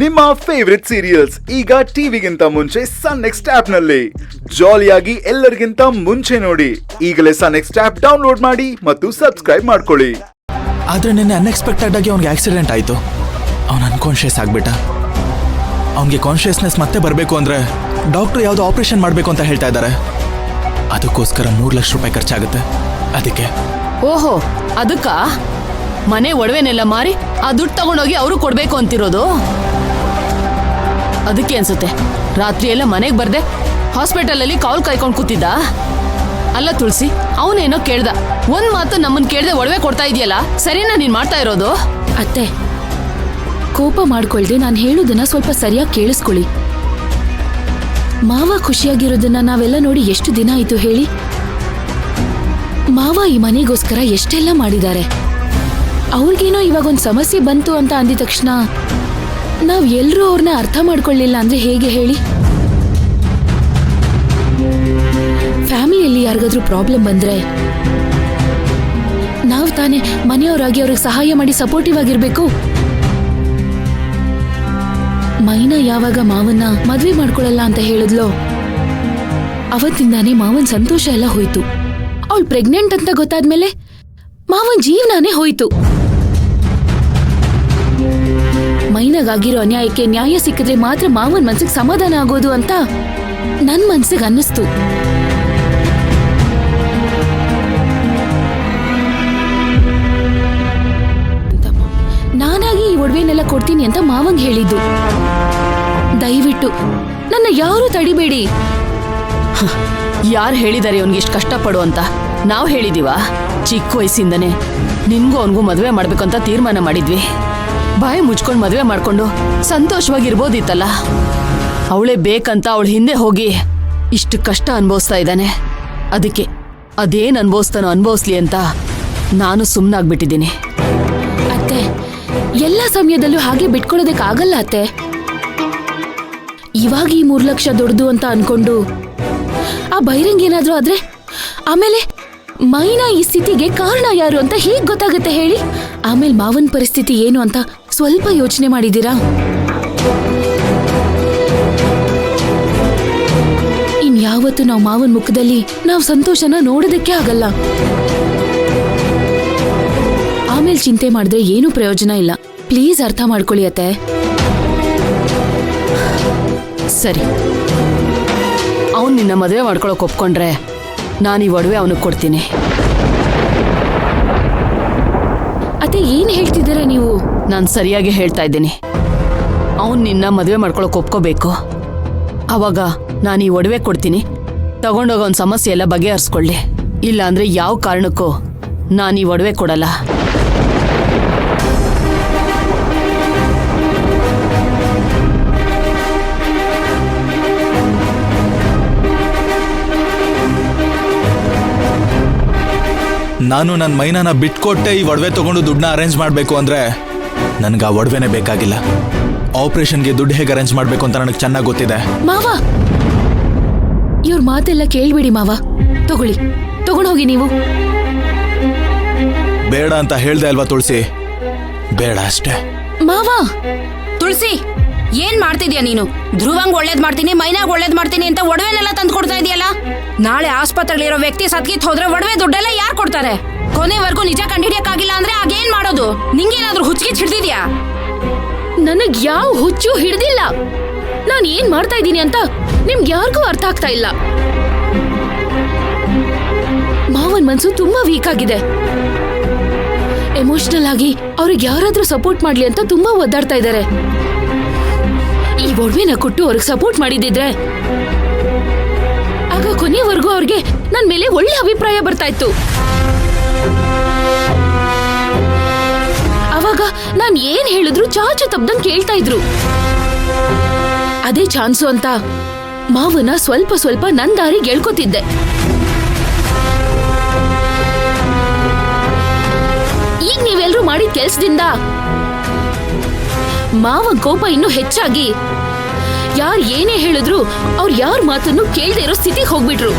ನಿಮ್ಮ favourite serials ಈಗ ಟಿವಿಗಿಂತ ಮುಂಚೆ ಸನ್ ನೆಕ್ಸ್ಟ್ ಆಪ್ ನಲ್ಲಿ ಜಾಲಿಯಾಗಿ ಎಲ್ಲರಿಗಿಂತ ಮುಂಚೆ ನೋಡಿ. ಈಗಲೇ ಸನ್ ನೆಕ್ಸ್ಟ್ ಆಪ್ ಡೌನ್ಲೋಡ್ ಮಾಡಿ ಮತ್ತು ಸಬ್ಸ್ಕ್ರೈಬ್ ಮಾಡ್ಕೊಳ್ಳಿ. ಆದ್ರೆ ನಿನ್ನೆ ಅನ್ಎಕ್ಸ್ಪೆಕ್ಟೆಡ್ ಆಗಿ ಅವ್ನಿಗೆ ಆಕ್ಸಿಡೆಂಟ್ ಆಯ್ತು. ಅವ್ನು ಅನ್ಕಾನ್ಶಿಯಸ್ ಆಗ್ಬಿಟ್ಟ. ಅವನಿಗೆ ಕಾನ್ಶಿಯಸ್ನೆಸ್ ಮತ್ತೆ ಬರಬೇಕು ಅಂದ್ರೆ ಡಾಕ್ಟರ್ ಯಾವ್ದೋ ಆಪರೇಷನ್ ಮಾಡಬೇಕು ಅಂತ ಹೇಳ್ತಾ ಇದ್ದಾರೆ. ಅದಕ್ಕೋಸ್ಕರ 3 ಲಕ್ಷ ರೂಪಾಯಿ ಖರ್ಚಾಗುತ್ತೆ. ಅದಕ್ಕೆ ಓಹೋ, ಅದಕ್ಕ ಮನೆ ಒಡವೆನೆಲ್ಲ ಮಾರಿ ಆ ದುಡ್ಡು ತಗೊಂಡೋಗಿ ಅವರು ಕೊಡ್ಬೇಕು ಅಂತಿರೋದು. ಅದಕ್ಕೆ ಅನ್ಸುತ್ತೆ ರಾತ್ರಿ ಎಲ್ಲ ಮನೆಗೆ ಬರ್ದೆ ಹಾಸ್ಪಿಟಲ್ ಅಲ್ಲಿ ಕಾಲ್ ಕಾಯ್ಕೊಂಡು ಕೂತಿದ್ದ. ಅಲ್ಲ ತುಳಸಿ, ಅವನೇನೋ ಕೇಳ್ದ, ಒಂದ್ ಮಾತು ನಮ್ಮನ್ ಕೇಳ್ದೆ ಒಡವೆ ಕೊಡ್ತಾ ಇದೆಯಲ್ಲ, ಸರಿನಾ ನೀನ್ ಮಾಡ್ತಾ ಇರೋದು? ಅತ್ತೆ, ಕೋಪ ಮಾಡ್ಕೊಳ್ದೆ ನಾನು ಹೇಳೋದನ್ನ ಸ್ವಲ್ಪ ಸರಿಯಾಗಿ ಕೇಳಿಸ್ಕೊಳ್ಳಿ. ಮಾವ ಖುಷಿಯಾಗಿರೋದನ್ನ ನಾವೆಲ್ಲ ನೋಡಿ ಎಷ್ಟು ದಿನ ಆಯ್ತು ಹೇಳಿ? ಮಾವ ಈ ಮನೆಗೋಸ್ಕರ ಎಷ್ಟೆಲ್ಲ ಮಾಡಿದ್ದಾರೆ. ಅವ್ರಿಗೇನೋ ಇವಾಗೊಂದು ಸಮಸ್ಯೆ ಬಂತು ಅಂತ ಅಂದಿದ ತಕ್ಷಣ ನಾವ್ ಎಲ್ರೂ ಅವ್ರನ್ನ ಅರ್ಥ ಮಾಡ್ಕೊಳ್ಳಿಲ್ಲ ಅಂದ್ರೆ ಹೇಗೆ ಹೇಳಿ? ಫ್ಯಾಮಿಲಿಯಲ್ಲಿ ಯಾರಿಗಾದ್ರೂ ಪ್ರಾಬ್ಲಮ್ ಬಂದ್ರೆ ನಾವ್ ತಾನೇ ಮನೆಯವರಾಗಿ ಅವ್ರಿಗೆ ಸಹಾಯ ಮಾಡಿ ಸಪೋರ್ಟಿವ್ ಆಗಿರ್ಬೇಕು. ಮೈನಾ ಯಾವಾಗ ಮಾವನ್ನ ಮದ್ವೆ ಮಾಡ್ಕೊಳಲ್ಲ ಅಂತ ಹೇಳಿದ್ಲೋ ಅವತ್ತಿಂದಾನೇ ಮಾವನ್ ಸಂತೋಷ ಎಲ್ಲ ಹೋಯ್ತು. ಅವಳು ಪ್ರೆಗ್ನೆಂಟ್ ಅಂತ ಗೊತ್ತಾದ್ಮೇಲೆ ಮಾವನ್ ಜೀವನಾನೇ ಹೋಯ್ತು. ಮೈನಾಗಾಗಿರೋ ಅನ್ಯಾಯಕ್ಕೆ ನ್ಯಾಯ ಸಿಕ್ಕಿದ್ರೆ ಮಾತ್ರ ಮಾವನ್ ಮನ್ಸಿಗೆ ಸಮಾಧಾನ ಆಗೋದು ಅಂತ ನನ್ ಮನ್ಸಿಗೆ ಅನ್ನಿಸ್ತು. ನಾನಾಗಿ ಈ ಒಡವೆನೆಲ್ಲ ಕೊಡ್ತೀನಿ ಅಂತ ಮಾವಂಗ್ ಹೇಳಿದ್ದು. ದಯವಿಟ್ಟು ನನ್ನ ಯಾರು ತಡಿಬೇಡಿ. ಯಾರು ಹೇಳಿದಾರೆ ಅವನ್ಗೆ ಇಷ್ಟು ಕಷ್ಟಪಡು ಅಂತ? ನಾವ್ ಹೇಳಿದೀವ? ಚಿಕ್ಕ ವಯಸ್ಸಿಂದನೇ ನಿನ್ಗೂ ಅವನ್ಗೂ ಮದ್ವೆ ಮಾಡ್ಬೇಕಂತ ತೀರ್ಮಾನ ಮಾಡಿದ್ವಿ. ಬಾಯಿ ಮುಚ್ಕೊಂಡು ಮದ್ವೆ ಮಾಡ್ಕೊಂಡು ಸಂತೋಷವಾಗಿರ್ಬೋದಿತ್ತಲ್ಲ. ಅವಳೇ ಬೇಕಂತ ಅವಳ ಹಿಂದೆ ಹೋಗಿ ಇಷ್ಟು ಕಷ್ಟ ಅನ್ಭವಿಸ್ತಾ ಇದ್ದಾನೆ. ಅದಕ್ಕೆ ಅದೇನ್ ಅನ್ಭವಿಸ್ತಾನೋ ಅನ್ಭವಿಸ್ಲಿ ಅಂತ ನಾನು ಸುಮ್ಮನಾಗ್ಬಿಟ್ಟಿದ್ದೀನಿ. ಅತ್ತೆ, ಎಲ್ಲ ಸಮಯದಲ್ಲೂ ಹಾಗೆ ಬಿಟ್ಕೊಳ್ಳೋದಕ್ಕಾಗಲ್ಲ ಅತ್ತೆ. ಇವಾಗ ಈ 3 ಲಕ್ಷ ದೊಡ್ಡದು ಅಂತ ಅನ್ಕೊಂಡು ಆ ಬೈರಂಗ್ ಏನಾದ್ರೂ ಆದ್ರೆ ಆಮೇಲೆ ಮೈನಾ ಈ ಸ್ಥಿತಿಗೆ ಕಾರಣ ಯಾರು ಅಂತ ಹೇಗ್ ಗೊತ್ತಾಗುತ್ತೆ ಹೇಳಿ? ಆಮೇಲೆ ಮಾವನ್ ಪರಿಸ್ಥಿತಿ ಏನು ಅಂತ ಸ್ವಲ್ಪ ಯೋಚನೆ ಮಾಡಿದೀರಾ? ಇನ್ಯಾವತ್ತು ನಾವು ಮಾವನ್ ಮುಖದಲ್ಲಿ ನಾವು ಸಂತೋಷನ ನೋಡೋದಕ್ಕೆ ಆಗಲ್ಲ. ಆಮೇಲೆ ಚಿಂತೆ ಮಾಡಿದ್ರೆ ಏನೂ ಪ್ರಯೋಜನ ಇಲ್ಲ. ಪ್ಲೀಸ್ ಅರ್ಥ ಮಾಡ್ಕೊಳ್ಳಿ ಅತ್ತೆ. ಸರಿ, ಅವನ್ ನಿನ್ನ ಮದುವೆ ಮಾಡ್ಕೊಳಕ್ ಒಪ್ಕೊಂಡ್ರೆ ನಾನು ಈ ಒಡವೆ ಅವನಿಗೆ ಕೊಡ್ತೀನಿ. ಅತ್ತೆ, ಏನ್ ಹೇಳ್ತಿದ್ದೀರಾ ನೀವು? ನಾನು ಸರಿಯಾಗಿ ಹೇಳ್ತಾ ಇದ್ದೀನಿ. ಅವನ್ ನಿನ್ನ ಮದುವೆ ಮಾಡ್ಕೊಳಕ್ ಒಪ್ಕೋಬೇಕು. ಅವಾಗ ನಾನು ಈ ಒಡವೆ ಕೊಡ್ತೀನಿ. ತಗೊಂಡೋಗ ಅವನ ಸಮಸ್ಯೆ ಎಲ್ಲ ಬಗೆಹರಿಸ್ಕೊಳ್ಳಿ. ಇಲ್ಲ ಅಂದ್ರೆ ಯಾವ ಕಾರಣಕ್ಕೂ ನಾನು ಈ ಒಡವೆ ಕೊಡಲ್ಲ. ನಾನು ನನ್ನ ಮೈನಾನ ಬಿಟ್ಕೊಟ್ಟೆ ಈ ಒಡವೆ ತಗೊಂಡು ದುಡ್ಡನ್ನ ಅರೇಂಜ್ ಮಾಡಬೇಕು ಅಂದ್ರೆ ನನ್ಗೆ ಆ ಒಡವೆನೇ ಬೇಕಾಗಿಲ್ಲ. ಆಪರೇಷನ್ಗೆ ದುಡ್ಡು ಹೇಗೆ ಅರೇಂಜ್ ಮಾಡಬೇಕು ಅಂತ ನನಗೆ ಚೆನ್ನಾಗಿ ಗೊತ್ತಿದೆ. ಮಾವ, ಇವ್ರ ಮಾತೆಲ್ಲ ಕೇಳ್ಬಿಡಿ ಮಾವ. ತಗೊಂಡೋಗಿ ನೀವು. ಬೇಡ ಅಂತ ಹೇಳ್ದೆ ಅಲ್ವಾ ತುಳಸಿ? ಬೇಡ ಅಷ್ಟೇ. ಮಾವ, ತುಳಸಿ, ಏನ್ ಮಾಡ್ತಿದ್ಯಾ ನೀನು? ಧ್ರುವಂಗ್ ಒಳ್ಳೇದ್ ಮಾಡ್ತೀನಿ, ಮೈನಾಗ್ ಒಳ್ಳೇದ್ ಮಾಡ್ತೀನಿ ಅಂತ ಒಡವೆನೆಲ್ಲ ತಂದು ಕೊಡ್ತಾ ಇದೆಯಲ್ಲ. ನಾಳೆ ಆಸ್ಪತ್ರೆಲಿರೋ ವ್ಯಕ್ತಿ ಸತ್ಗಿತ್ ಹೋದ್ರೆ ಒಡವೆ ದುಡ್ಡೆಲ್ಲ ಯಾರು ಕೊಡ್ತಾರೆ? ಕೊನೆವರೆಗೂ ನಿಜ ಕಂಡಿಡಿಯಕ್ಕಾಗಿಲ್ಲ ಅಂದ್ರೆ ಆಗೇನ್ ಮಾಡೋದು? ನಿಂಗೇನಾದ್ರೂ ಹುಚ್ಚಿಗೆ ಹಿಡ್ದಿದ್ಯಾ? ನನಗ್ ಯಾವ ಹುಚ್ಚು ಹಿಡ್ದಿಲ್ಲ. ನಾನ್ ಏನ್ ಮಾಡ್ತಾ ಇದ್ದೀನಿ ಅಂತ ನಿಮ್ಗೆ ಯಾರಿಗೂ ಅರ್ಥ ಆಗ್ತಾ ಇಲ್ಲ. ಮಾವನ್ ಮನ್ಸು ತುಂಬಾ ವೀಕ್ ಆಗಿದೆ. ಎಮೋಷನಲ್ ಆಗಿ ಅವ್ರಿಗೆ ಯಾರಾದ್ರೂ ಸಪೋರ್ಟ್ ಮಾಡ್ಲಿ ಅಂತ ತುಂಬಾ ಒದ್ದಾಡ್ತಾ ಇದ್ದಾರೆ. ಈ ಒಡವೆನ ಕೊಟ್ಟು ಅವ್ರಿಗೆ ಸಪೋರ್ಟ್ ಮಾಡಿದಿದ್ರೆ ಆಗ ಕೊನೆಯವರೆಗೂ ಅವ್ರಿಗೆ ನನ್ ಮೇಲೆ ಒಳ್ಳೆ ಅಭಿಪ್ರಾಯ ಬರ್ತಾ ಇತ್ತು. ಅವಾಗ ನಾನ್ ಏನ್ ಹೇಳಿದ್ರು ಚಾಚು ತಪ್ಪದಂಗ್ ಕೇಳ್ತಾ ಇದ್ರು. ಅದೇ ಚಾನ್ಸು ಅಂತ ಮಾವನ ಸ್ವಲ್ಪ ಸ್ವಲ್ಪ ನನ್ ದಾರಿ ಗೆಳ್ಕೊತಿದ್ದೆ. ಈಗ ನೀವೆಲ್ರೂ ಮಾಡಿದ ಕೆಲ್ಸದಿಂದ ಮಾವನ್ ಕೋಪ ಇನ್ನೂ ಹೆಚ್ಚಾಗಿ ಯಾರ್ ಏನೇ ಹೇಳಿದ್ರು ಅವ್ರು ಯಾರ ಮಾತನ್ನು ಕೇಳದೆ ಇರೋ ಸ್ಥಿತಿಗೆ ಹೋಗ್ಬಿಟ್ರು.